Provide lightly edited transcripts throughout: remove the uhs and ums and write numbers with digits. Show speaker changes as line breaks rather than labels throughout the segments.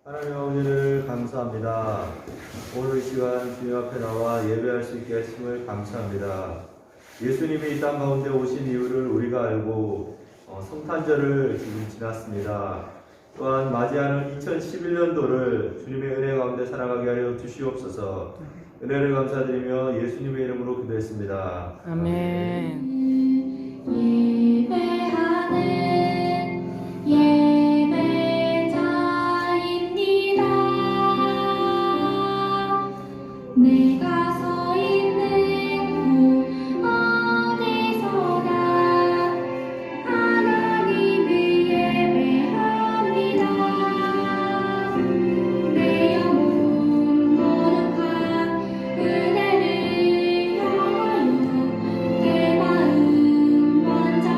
하나님 아버지를 감사합니다. 오늘 이 시간 주님 앞에 나와 예배할 수 있게 하심을 감사합니다. 예수님이 이 땅 가운데 오신 이유를 우리가 알고 성탄절을 지금 지났습니다. 또한 맞이하는 2011년도를 주님의 은혜 가운데 살아가게 하여 주시옵소서. 은혜를 감사드리며 예수님의 이름으로 기도했습니다.
아멘.
예배하는 예배자입니다. 내가 서 있는 곳 어디서나 하나님을 예배합니다. 내 영혼 거룩한 은혜를 향하여 내 마음 먼저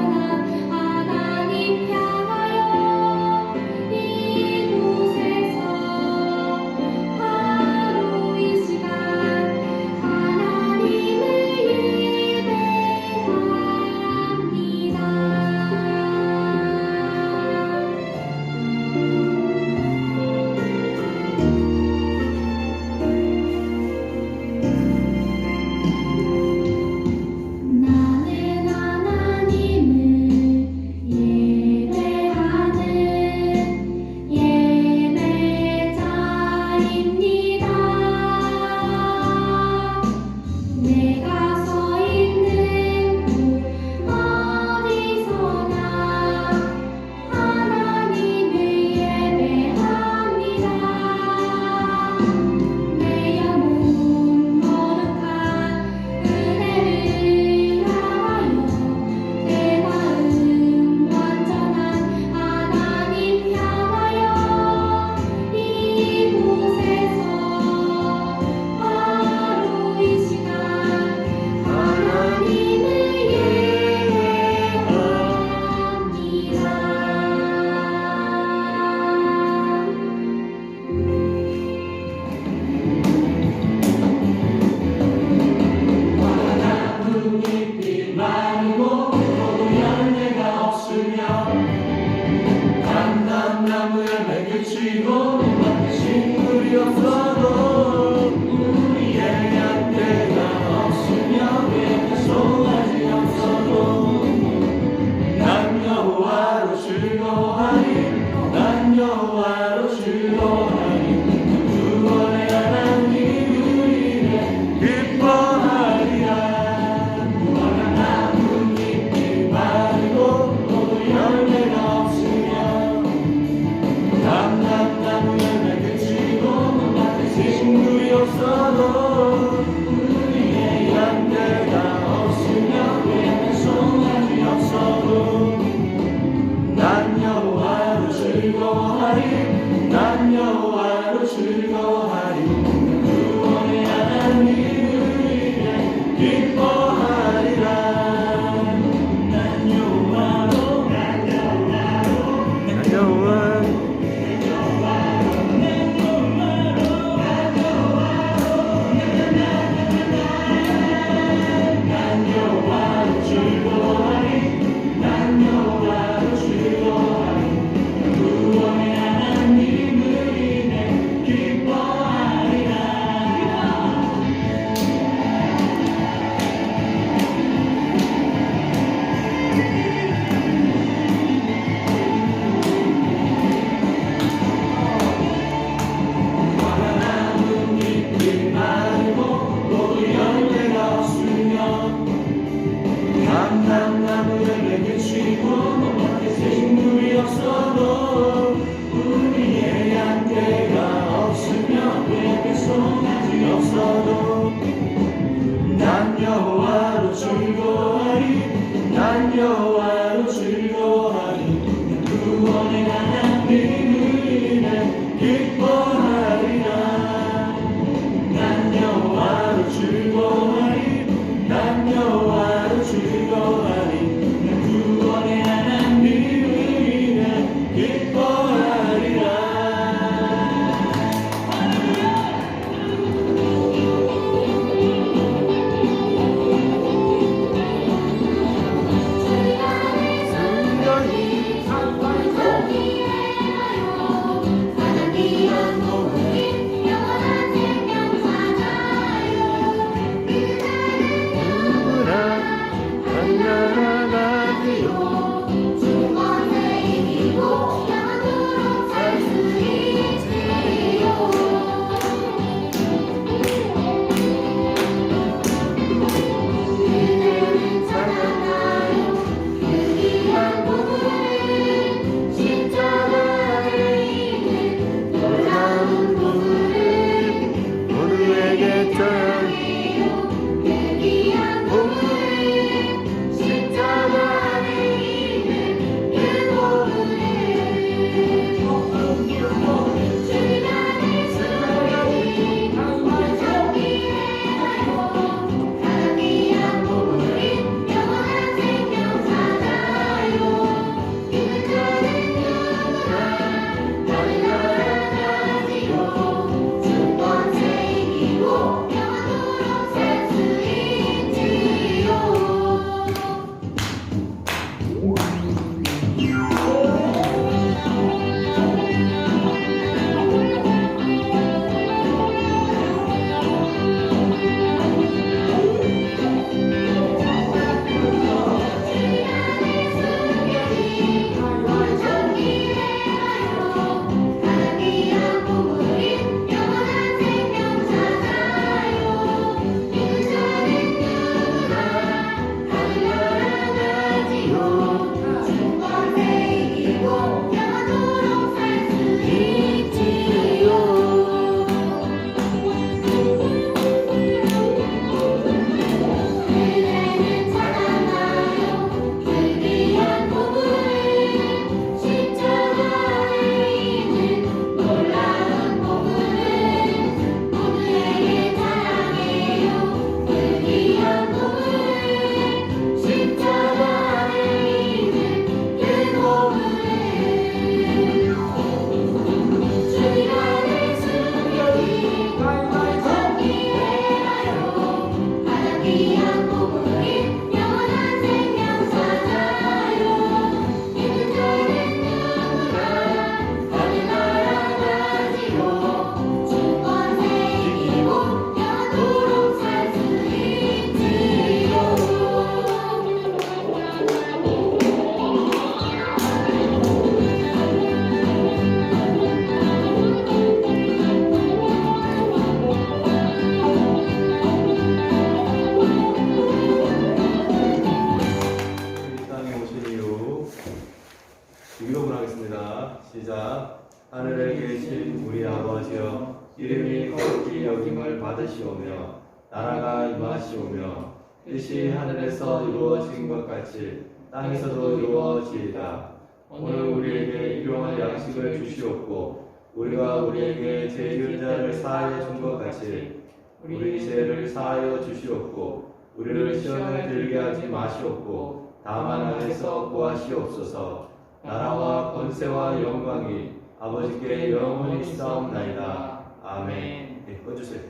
기록을 하겠습니다. 시작. 하늘에 계신 우리 아버지여, 이름이 거룩히 여김을 받으시오며 나라가 임하시오며 뜻이 하늘에서 이루어진 것 같이 땅에서도 이루어지이다. 오늘 우리에게 일용할 양식을 주시옵고 우리가 우리에게 죄 지은 자를 사하여 준 것 같이 우리 죄를 사하여 주시옵고 우리를 시험에 들게 하지 마시옵고 다만 악에서 구하시옵소서. 나라와 권세와 영광이 아버지께 영원히 있사옵나이다. 아멘. 네, 꺼주세요.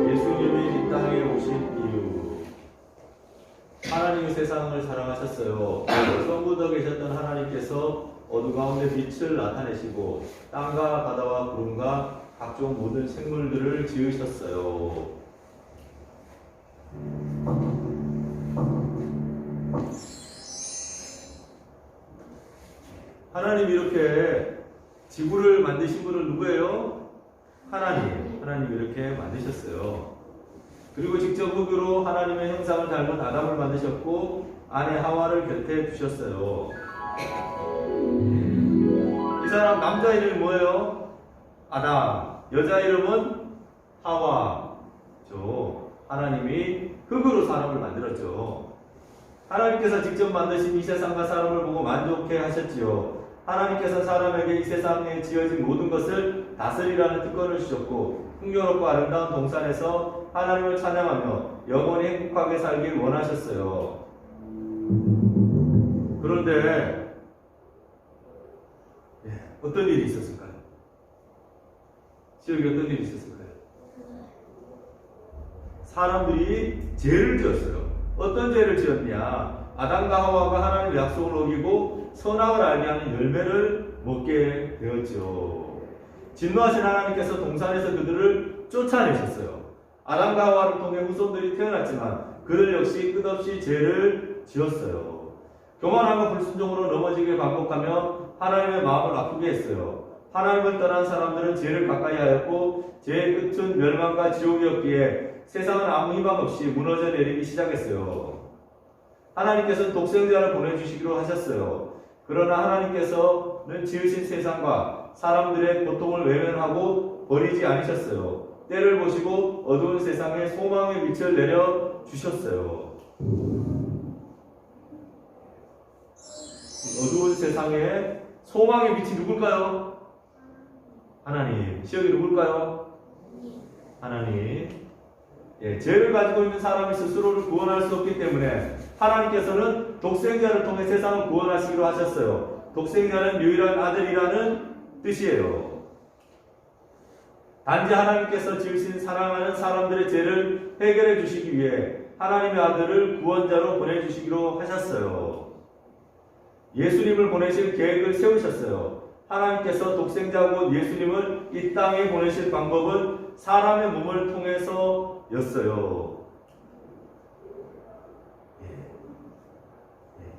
예수님이 이 땅에 오신 이유. 하나님이 세상을 사랑하셨어요. 처음부터 계셨던 하나님께서 어둠 가운데 빛을 나타내시고 땅과 바다와 구름과 각종 모든 생물들을 지으셨어요. 하나님 이렇게 지구를 만드신 분은 누구예요? 하나님 이렇게 만드셨어요. 그리고 직접 흙으로 하나님의 형상을 닮은 아담을 만드셨고 아내 하와를 곁에 두셨어요. 이 사람 남자 이름이 뭐예요? 아담. 여자 이름은 하와죠. 하나님이 흙으로 사람을 만들었죠. 하나님께서 직접 만드신 이 세상과 사람을 보고 만족해 하셨지요. 하나님께서 사람에게 이 세상에 지어진 모든 것을 다스리라는 특권을 주셨고 풍요롭고 아름다운 동산에서 하나님을 찬양하며 영원히 행복하게 살길 원하셨어요. 그런데 어떤 일이 있었을까요? 지역에 어떤 일이 있었을까요? 사람들이 죄를 지었어요. 어떤 죄를 지었냐? 아담과 하와가 하나님의 약속을 어기고 선악을 알게 하는 열매를 먹게 되었죠. 진노하신 하나님께서 동산에서 그들을 쫓아내셨어요. 아담과 하와를 통해 후손들이 태어났지만 그들 역시 끝없이 죄를 지었어요. 교만함과 불순종으로 넘어지길 반복하며 하나님의 마음을 아프게 했어요. 하나님을 떠난 사람들은 죄를 가까이 하였고 죄의 끝은 멸망과 지옥이었기에 세상은 아무 희망 없이 무너져 내리기 시작했어요. 하나님께서는 독생자를 보내주시기로 하셨어요. 그러나 하나님께서는 지으신 세상과 사람들의 고통을 외면하고 버리지 않으셨어요. 때를 보시고 어두운 세상에 소망의 빛을 내려주셨어요. 어두운 세상에 소망의 빛이 누굴까요? 하나님. 시역이 누굴까요? 하나님. 죄를 가지고 있는 사람이 스스로를 구원할 수 없기 때문에 하나님께서는 독생자를 통해 세상을 구원하시기로 하셨어요. 독생자는 유일한 아들이라는 뜻이에요. 단지 하나님께서 지으신 사랑하는 사람들의 죄를 해결해 주시기 위해 하나님의 아들을 구원자로 보내주시기로 하셨어요. 예수님을 보내실 계획을 세우셨어요. 하나님께서 독생자고 예수님을 이 땅에 보내실 방법은 사람의 몸을 통해서였어요.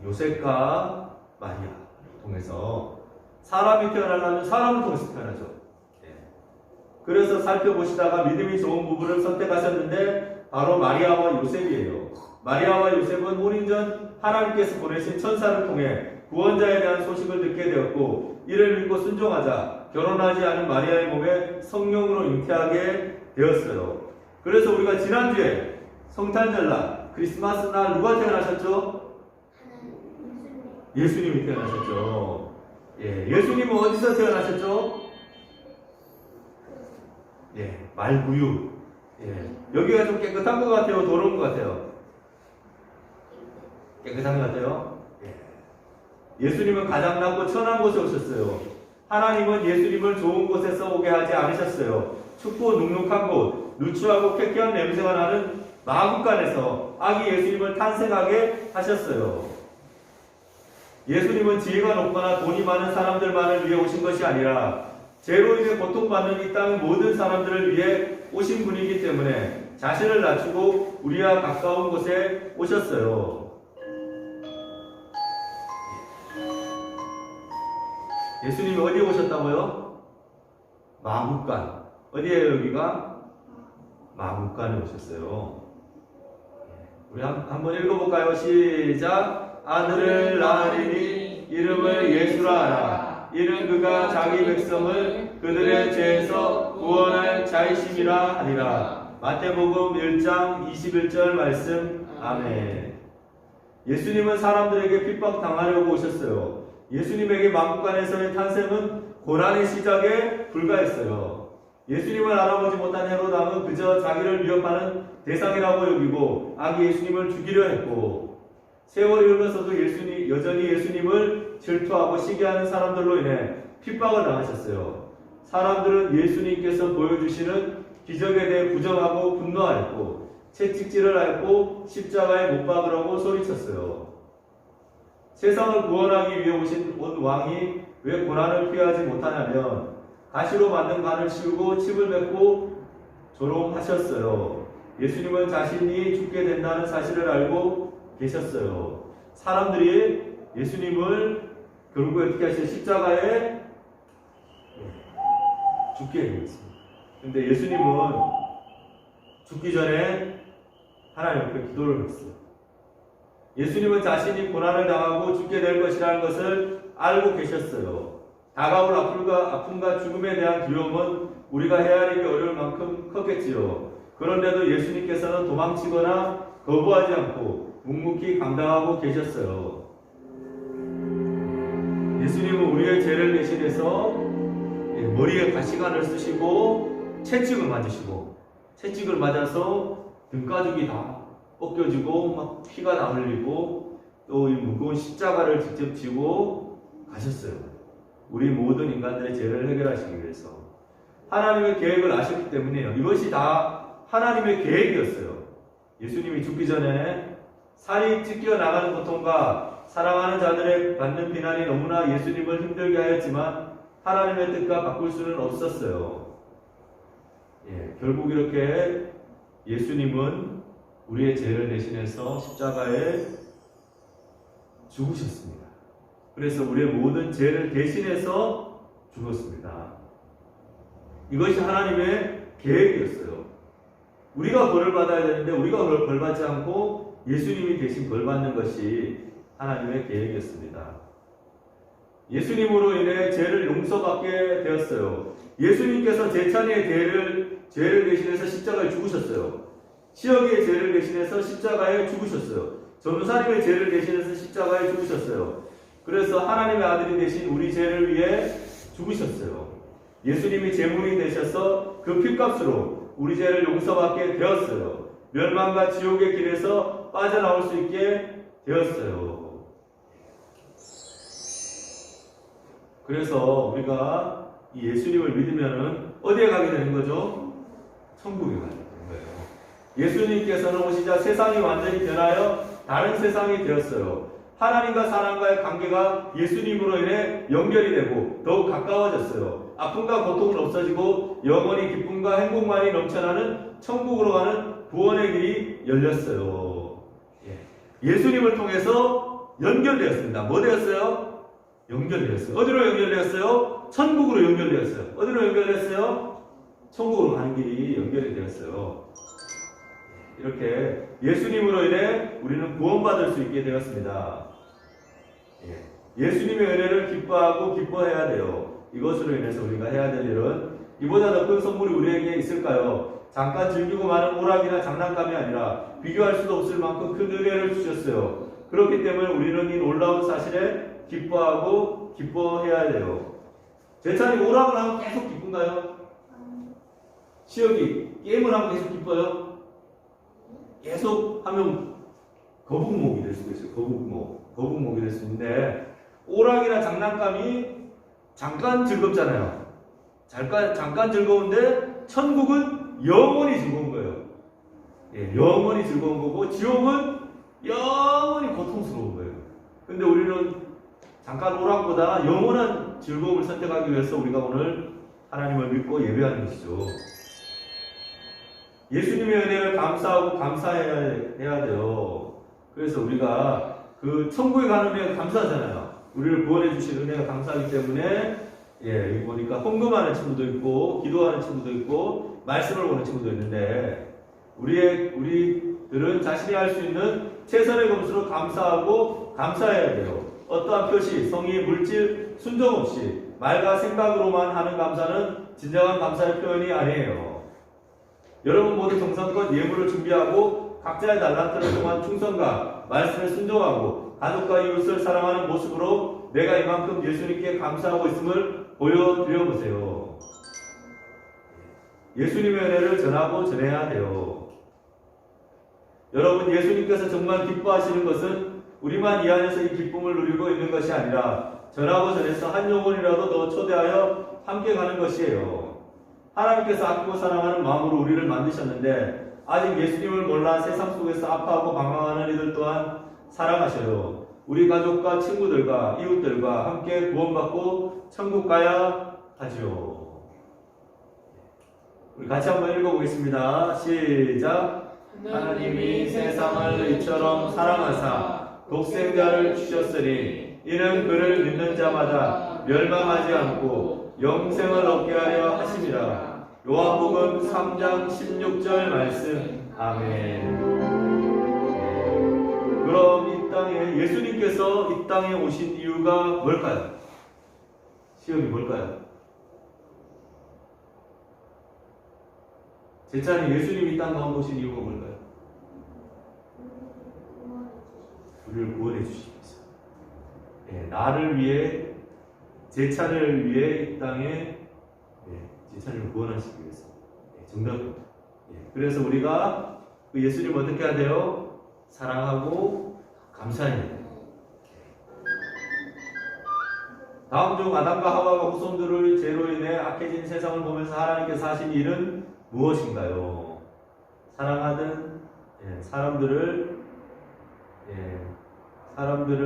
요셉과 마리아를 통해서 사람이 태어나려면 사람을 통해서 태어나죠. 그래서 살펴보시다가 믿음이 좋은 부부를 선택하셨는데 바로 마리아와 요셉이에요. 마리아와 요셉은 혼인 전 하나님께서 보내신 천사를 통해 구원자에 대한 소식을 듣게 되었고 이를 믿고 순종하자 결혼하지 않은 마리아의 몸에 성령으로 잉태하게 되었어요. 그래서 우리가 지난주에 성탄절날 크리스마스 날 누가 태어나셨죠? 예수님이 태어나셨죠. 예수님은 어디서 태어나셨죠? 말구유. 여기가 좀 깨끗한 것 같아요? 더러운 것 같아요? 깨끗한 것 같아요? 예수님은 가장 낮고 천한 곳에 오셨어요. 하나님은 예수님을 좋은 곳에서 오게 하지 않으셨어요. 춥고 눅눅한 곳, 누추하고 쾌쾌한 냄새가 나는 마구간에서 아기 예수님을 탄생하게 하셨어요. 예수님은 지혜가 높거나 돈이 많은 사람들만을 위해 오신 것이 아니라 죄로 인해 고통받는 이 땅의 모든 사람들을 위해 오신 분이기 때문에 자신을 낮추고 우리와 가까운 곳에 오셨어요. 예수님이 어디에 오셨다고요? 마구간. 어디에요 여기가? 마구간에 오셨어요. 우리 한번 읽어볼까요? 시작. 아들을 낳으리니 이름을 예수라 하라. 이는 그가 자기 백성을 그들의 죄에서 구원할 자이심이라 하리라. 마태복음 1장 21절 말씀. 아멘. 예수님은 사람들에게 핍박당하려고 오셨어요. 예수님에게 만국간에서의 탄생은 고난의 시작에 불과했어요. 예수님을 알아보지 못한 헤로당은 그저 자기를 위협하는 대상이라고 여기고 아기 예수님을 죽이려 했고, 세월이 흘러서도 여전히 예수님을 질투하고 시기하는 사람들로 인해 핍박을 당하셨어요. 사람들은 예수님께서 보여주시는 기적에 대해 부정하고 분노하였고 채찍질을 하였고 십자가에 못 박으라고 소리쳤어요. 세상을 구원하기 위해 오신 온 왕이 왜 고난을 피하지 못하냐면 가시로 만든 관을 씌우고 칩을 맺고 조롱하셨어요. 예수님은 자신이 죽게 된다는 사실을 알고 계셨어요. 사람들이 예수님을 결국에 어떻게 하셨어요? 십자가에 죽게 했습니다. 근데 예수님은 죽기 전에 하나님 앞에 기도를 했어요. 예수님은 자신이 고난을 당하고 죽게 될 것이라는 것을 알고 계셨어요. 다가올 아픔과 죽음에 대한 두려움은 우리가 헤아리기 어려울 만큼 컸겠지요. 그런데도 예수님께서는 도망치거나 거부하지 않고 묵묵히 감당하고 계셨어요. 예수님은 우리의 죄를 대신해서 머리에 가시관을 쓰시고 채찍을 맞으시고 채찍을 맞아서 등가죽이 다 벗겨지고 막 피가 다 흘리고 또 이 무거운 십자가를 직접 지고 가셨어요. 우리 모든 인간들의 죄를 해결하시기 위해서 하나님의 계획을 아셨기 때문에요. 이것이 다 하나님의 계획이었어요. 예수님이 죽기 전에 살이 찢겨 나가는 고통과 사랑하는 자들의 받는 비난이 너무나 예수님을 힘들게 하였지만 하나님의 뜻과 바꿀 수는 없었어요. 결국 이렇게 예수님은 우리의 죄를 대신해서 십자가에 죽으셨습니다. 그래서 우리의 모든 죄를 대신해서 죽었습니다. 이것이 하나님의 계획이었어요. 우리가 벌을 받아야 되는데 우리가 벌 받지 않고 예수님이 대신 벌 받는 것이 하나님의 계획이었습니다. 예수님으로 인해 죄를 용서받게 되었어요. 예수님께서 제찬이의 죄를 대신해서 십자가에 죽으셨어요. 시역의 죄를 대신해서 십자가에 죽으셨어요. 전우사님의 죄를 대신해서 십자가에 죽으셨어요. 그래서 하나님의 아들이 되신 우리 죄를 위해 죽으셨어요. 예수님이 제물이 되셔서 그 핏값으로 우리 죄를 용서받게 되었어요. 멸망과 지옥의 길에서 빠져나올 수 있게 되었어요. 그래서 우리가 이 예수님을 믿으면은 어디에 가게 되는 거죠? 천국에 가게 되는 거예요. 예수님께서는 오시자 세상이 완전히 변하여 다른 세상이 되었어요. 하나님과 사람과의 관계가 예수님으로 인해 연결이 되고 더욱 가까워졌어요. 아픔과 고통은 없어지고 영원히 기쁨과 행복만이 넘쳐나는 천국으로 가는 구원의 길이 열렸어요. 예수님을 통해서 연결되었습니다. 뭐 되었어요? 연결되었어요. 어디로 연결되었어요? 천국으로 연결되었어요. 어디로 연결됐어요? 천국으로 가는 길이 연결이 되었어요. 이렇게 예수님으로 인해 우리는 구원받을 수 있게 되었습니다. 예수님의 은혜를 기뻐하고 기뻐해야 돼요. 이것으로 인해서 우리가 해야 될 일은 이보다 더 큰 선물이 우리에게 있을까요? 잠깐 즐기고 마는 오락이나 장난감이 아니라 비교할 수도 없을 만큼 큰 은혜를 주셨어요. 그렇기 때문에 우리는 이 놀라운 사실에 기뻐하고 기뻐해야 돼요. 제찬이 오락을 하면 계속 기쁜가요? 시혁이 게임을 하면 계속 기뻐요? 계속 하면 거북목이 될 수도 있어요. 거북목이 될 수 있는데 오락이나 장난감이 잠깐 즐겁잖아요. 잠깐 즐거운데 천국은 영원히 즐거운 거예요. 영원히 즐거운 거고 지옥은 영원히 고통스러운 거예요. 근데 우리는 잠깐 오락보다 영원한 즐거움을 선택하기 위해서 우리가 오늘 하나님을 믿고 예배하는 것이죠. 예수님의 은혜를 감사하고 감사해야 돼요. 그래서 우리가 그 천국에 가는 은혜가 감사하잖아요. 우리를 구원해 주신 은혜가 감사하기 때문에 여기 보니까 헌금하는 친구도 있고 기도하는 친구도 있고 말씀을 보는 친구도 있는데 우리 우리들은 자신이 할 수 있는 최선의 검수로 감사하고 감사해야 돼요. 어떠한 표시, 성의, 물질, 순종 없이 말과 생각으로만 하는 감사는 진정한 감사의 표현이 아니에요. 여러분 모두 정성껏 예물을 준비하고 각자의 달란트를 통한 충성과 말씀에 순종하고 가족과 이웃을 사랑하는 모습으로 내가 이만큼 예수님께 감사하고 있음을 보여드려 보세요. 예수님의 은혜를 전하고 전해야 돼요. 여러분, 예수님께서 정말 기뻐하시는 것은 우리만 이 안에서 이 기쁨을 누리고 있는 것이 아니라 전하고 전해서 한 영혼이라도 더 초대하여 함께 가는 것이에요. 하나님께서 아끼고 사랑하는 마음으로 우리를 만드셨는데 아직 예수님을 몰라 세상 속에서 아파하고 방황하는 이들 또한 사랑하셔요. 우리 가족과 친구들과 이웃들과 함께 구원받고 천국 가야 하지요. 우리 같이 한번 읽어보겠습니다. 시작. 하나님이 세상을 이처럼 사랑하사 독생자를 주셨으니 이는 그를 믿는 자마다 멸망하지 않고 영생을 얻게 하려 하심이라. 요한복음 3장 16절 말씀. 아멘. 그럼 이 땅에 예수님께서 이 땅에 오신 이유가 뭘까요? 시험이 뭘까요? 제찬이 예수님이 이 땅 가운데 오신 이유가 뭘까요? 우리를 구원해 주시기 위해서. 나를 위해, 제찬을 위해 이 땅에 제찬을 구원하시기 위해서. 정답입니다. 그래서 우리가 그 예수님을 어떻게 해야 돼요? 사랑하고 감사해야 돼요. 다음 중 아담과 하와가 후손들의 죄로 인해 악해진 세상을 보면서 하나님께서 하신 일은 무엇인가요? 사랑하던 사람들을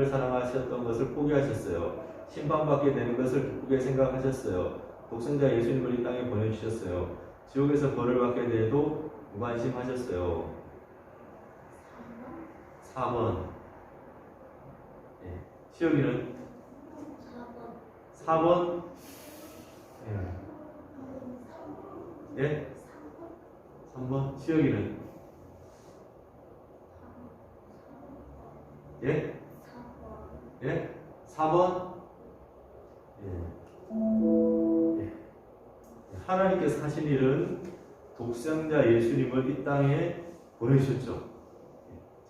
사랑하셨던 것을 포기하셨어요. 심판받게 되는 것을 기쁘게 생각하셨어요. 독생자 예수님을 이 땅에 보내주셨어요. 지옥에서 벌을 받게 돼도 무관심하셨어요. 4번. 시혁이는 4번. 예? 3번. 시혁이는 예? 예? 4번. 하나님께서 하신 일은 독생자 예수님을 이 땅에 보내주셨죠.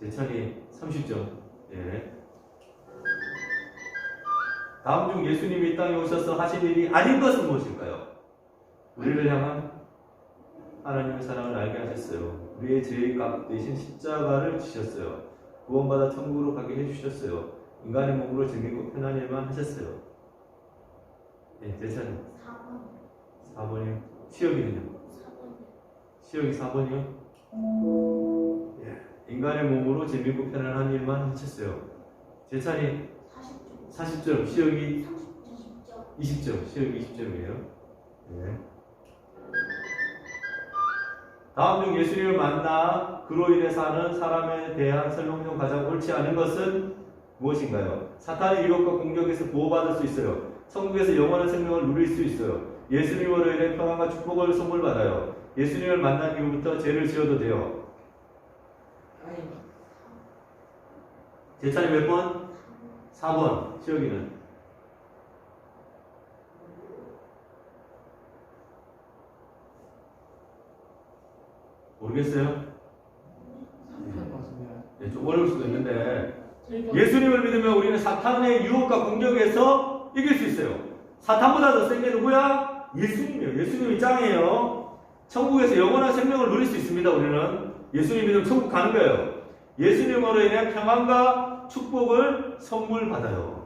제찬이 30점. 다음 중 예수님이 이 땅에 오셔서 하신 일이 아닌 것은 무엇일까요? 우리를 향한 하나님의 사랑을 알게 하셨어요. 우리의 죄의 값 대신 십자가를 지셨어요. 구원받아 천국으로 가게 해주셨어요. 인간의 몸으로 재밌고 편한 일만 하셨어요. 제찬이 4번이요. 시혁이는요? 4번이요. 시혁이 4번이요? 인간의 몸으로 재밌고 편안한 일만 하셨어요. 제찬이 40점, 시혁이 20점, 시혁이 20점이에요. 다음 중 예수님을 만나 그로 인해 사는 사람에 대한 설명 중 가장 옳지 않은 것은 무엇인가요? 사탄의 유혹과 공격에서 보호받을 수 있어요. 천국에서 영원한 생명을 누릴 수 있어요. 예수님으로 인해 평안과 축복을 선물 받아요. 예수님을 만난 이후부터 죄를 지어도 돼요. 제찬이 몇 번? 4번. 시혁이는? 모르겠어요? 좀 어려울 수도 있는데 예수님을 믿으면 우리는 사탄의 유혹과 공격에서 이길 수 있어요. 사탄보다 더 센 게 누구야? 예수님이에요. 예수님이 짱이에요. 천국에서 영원한 생명을 누릴 수 있습니다. 우리는 예수님 믿으면 천국 가는 거예요. 예수님으로 인해 평안과 축복을 선물 받아요.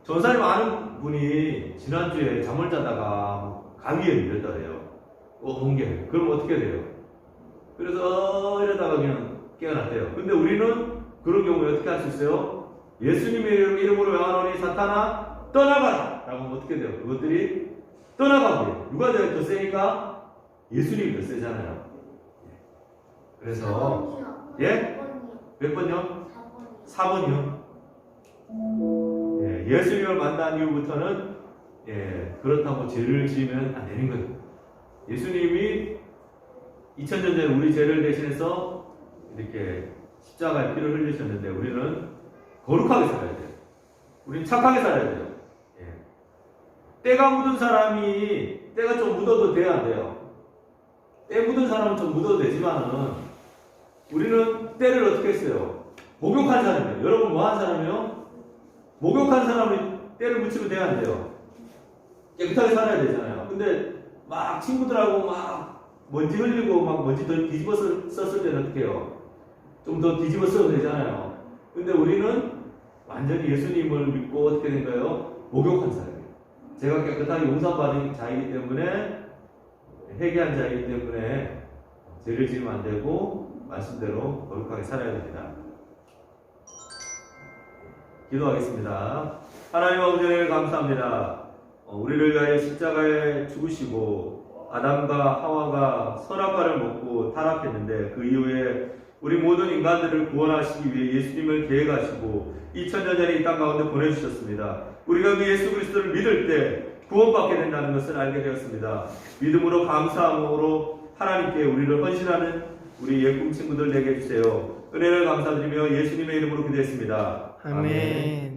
전사님 아는 분이 지난주에 잠을 자다가 감기에 밀렸다래요. 멍게. 그럼 어떻게 돼요? 그래서 이러다가 그냥 깨어났대요. 근데 우리는 그런 경우에 어떻게 할 수 있어요? 예수님의 이름으로 명하노니 사탄아 떠나가라! 라고 하면 어떻게 돼요? 그것들이 떠나가고 누가 더 세니까? 예수님이 더 세잖아요. 그래서 예? 몇 번요? 4번이요. 예수님을 만난 이후부터는 그렇다고 죄를 지으면 안 되는 거예요. 예수님이 2000년 전에 우리 죄를 대신해서 이렇게 십자가에 피를 흘리셨는데 우리는 거룩하게 살아야 돼요. 우리는 착하게 살아야 돼요. 예. 때가 묻은 사람이 때가 좀 묻어도 돼야 안 돼요. 때 묻은 사람은 좀 묻어도 되지만은 우리는 때를 어떻게 했어요? 목욕한 사람이에요. 여러분 뭐 한 사람이요? 목욕한 사람이 때를 묻히면 돼야 안 돼요. 깨끗하게 살아야 되잖아요. 근데 막 친구들하고 막 먼지 흘리고 막 먼지 더 뒤집어 썼을 때는 어떻게 해요? 좀 더 뒤집어 써도 되잖아요. 근데 우리는 완전히 예수님을 믿고 어떻게 된가요? 목욕한 사람이에요. 제가 깨끗하게 용서받은 자이기 때문에 회개한 자이기 때문에 죄를 지으면 안 되고 말씀대로 거룩하게 살아야 됩니다. 기도하겠습니다. 하나님 아버지 감사합니다. 우리를 위하여 십자가에 죽으시고 아담과 하와가 선악과를 먹고 타락했는데 그 이후에 우리 모든 인간들을 구원하시기 위해 예수님을 계획하시고 2000년 전에 이 땅 가운데 보내주셨습니다. 우리가 그 예수 그리스도를 믿을 때 구원받게 된다는 것을 알게 되었습니다. 믿음으로 감사함으로 하나님께 우리를 헌신하는 우리 예꿈 친구들 되게 해주세요. 은혜를 감사드리며 예수님의 이름으로 기도했습니다.
아멘.